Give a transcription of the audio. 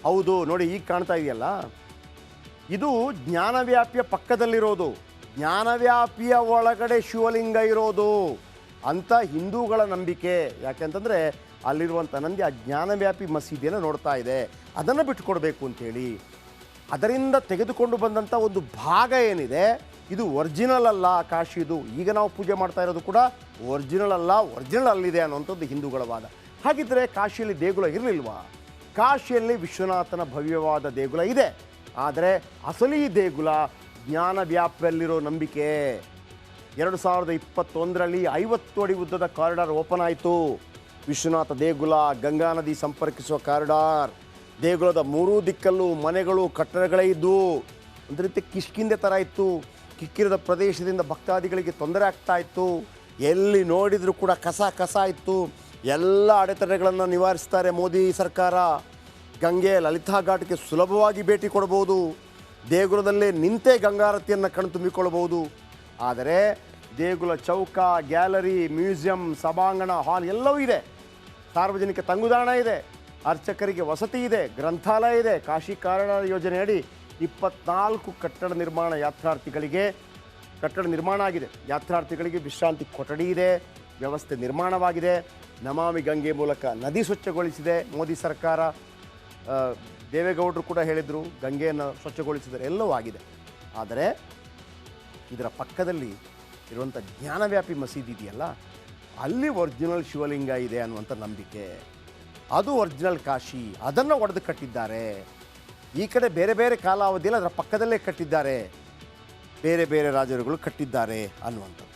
ಹೌದು ನೋಡಿ, ಈಗ ಕಾಣ್ತಾ ಇದೆಯಲ್ಲ, ಇದು ಜ್ಞಾನವ್ಯಾಪಿಯ ಪಕ್ಕದಲ್ಲಿರೋದು, ಜ್ಞಾನವ್ಯಾಪಿಯ ಒಳಗಡೆ ಶಿವಲಿಂಗ ಇರೋದು ಅಂತ ಹಿಂದೂಗಳ ನಂಬಿಕೆ. ಯಾಕೆಂತಂದರೆ ಅಲ್ಲಿರುವಂಥ ನಂದಿ ಆ ಜ್ಞಾನವ್ಯಾಪಿ ಮಸೀದಿಯನ್ನು ನೋಡ್ತಾ ಇದೆ, ಅದನ್ನು ಬಿಟ್ಕೊಡ್ಬೇಕು ಅಂಥೇಳಿ ಅದರಿಂದ ತೆಗೆದುಕೊಂಡು ಬಂದಂಥ ಒಂದು ಭಾಗ ಏನಿದೆ, ಇದು ಒರಿಜಿನಲ್ ಅಲ್ಲ ಕಾಶಿದು. ಈಗ ನಾವು ಪೂಜೆ ಮಾಡ್ತಾ ಇರೋದು ಕೂಡ ಒರಿಜಿನಲ್ ಅಲ್ಲ, ಒರಿಜಿನಲ್ ಅಲ್ಲಿದೆ ಅನ್ನೋಂಥದ್ದು ಹಿಂದೂಗಳ ವಾದ. ಹಾಗಿದ್ದರೆ ಕಾಶಿಯಲ್ಲಿ ದೇಗುಲ ಇರಲಿಲ್ವಾ? ಕಾಶಿಯಲ್ಲಿ ವಿಶ್ವನಾಥನ ಭವ್ಯವಾದ ದೇಗುಲ ಇದೆ, ಆದರೆ ಅಸಲಿ ದೇಗುಲ ಜ್ಞಾನವ್ಯಾಪಿಯಲ್ಲಿರೋ ನಂಬಿಕೆ. 2021ರಲ್ಲಿ 50 ಅಡಿ ಉದ್ದದ ಕಾರಿಡಾರ್ ಓಪನ್ ಆಯಿತು. ವಿಶ್ವನಾಥ ದೇಗುಲ ಗಂಗಾ ನದಿ ಸಂಪರ್ಕಿಸುವ ಕಾರಿಡಾರ್. ದೇಗುಲದ 3 ದಿಕ್ಕಲ್ಲೂ ಮನೆಗಳು, ಕಟ್ಟಡಗಳೇ ಇದ್ದವು. ಒಂದು ರೀತಿ ಕಿಷ್ಕಿಂದೆ ಥರ ಇತ್ತು. ಕಿಕ್ಕಿರದ ಪ್ರದೇಶದಿಂದ ಭಕ್ತಾದಿಗಳಿಗೆ ತೊಂದರೆ ಆಗ್ತಾ ಇತ್ತು. ಎಲ್ಲಿ ನೋಡಿದರೂ ಕೂಡ ಕಸ ಇತ್ತು. ಎಲ್ಲ ಅಡೆತಡೆಗಳನ್ನು ನಿವಾರಿಸ್ತಾರೆ ಮೋದಿ ಸರ್ಕಾರ. ಗಂಗೆ ಲಲಿತಾ ಘಾಟ್ಗೆ ಸುಲಭವಾಗಿ ಭೇಟಿ ಕೊಡ್ಬೋದು. ದೇಗುಲದಲ್ಲೇ ನಿಂತೇ ಗಂಗಾರತಿಯನ್ನು ಕಣ್ತುಂಬಿಕೊಳ್ಬೋದು. ಆದರೆ ದೇಗುಲ ಚೌಕ, ಗ್ಯಾಲರಿ, ಮ್ಯೂಸಿಯಂ, ಸಭಾಂಗಣ, ಹಾಲ್ ಎಲ್ಲವೂ ಇದೆ. ಸಾರ್ವಜನಿಕ ತಂಗುದಾಣ ಇದೆ, ಅರ್ಚಕರಿಗೆ ವಸತಿ ಇದೆ, ಗ್ರಂಥಾಲಯ ಇದೆ. ಕಾಶಿ ಕಾರಿಡಾರ್ ಯೋಜನೆಯಡಿ 24 ಕಟ್ಟಡ ನಿರ್ಮಾಣ ಆಗಿದೆ. ಯಾತ್ರಾರ್ಥಿಗಳಿಗೆ ವಿಶ್ರಾಂತಿ ಕೊಠಡಿ ಇದೆ, ವ್ಯವಸ್ಥೆ ನಿರ್ಮಾಣವಾಗಿದೆ. ನಮಾಮಿ ಗಂಗೆ ಮೂಲಕ ನದಿ ಸ್ವಚ್ಛಗೊಳಿಸಿದೆ ಮೋದಿ ಸರ್ಕಾರ. ದೇವೇಗೌಡರು ಕೂಡ ಹೇಳಿದರು ಗಂಗೆಯನ್ನು ಸ್ವಚ್ಛಗೊಳಿಸಿದರೆ, ಎಲ್ಲವೂ ಆಗಿದೆ. ಆದರೆ ಇದರ ಪಕ್ಕದಲ್ಲಿ ಇರುವಂಥ ಜ್ಞಾನವ್ಯಾಪಿ ಮಸೀದಿ ಇದೆಯಲ್ಲ, ಅಲ್ಲಿ ಒರಿಜಿನಲ್ ಶಿವಲಿಂಗ ಇದೆ ಅನ್ನುವಂಥ ನಂಬಿಕೆ. ಅದು ಒರಿಜಿನಲ್ ಕಾಶಿ, ಅದನ್ನು ಒಡೆದು ಕಟ್ಟಿದ್ದಾರೆ. ಈ ಕಡೆ ಬೇರೆ ಬೇರೆ ಕಾಲಾವಧಿಯಲ್ಲಿ ಅದರ ಪಕ್ಕದಲ್ಲೇ ಕಟ್ಟಿದ್ದಾರೆ, ಬೇರೆ ಬೇರೆ ರಾಜರುಗಳು ಕಟ್ಟಿದ್ದಾರೆ ಅನ್ನುವಂಥದ್ದು.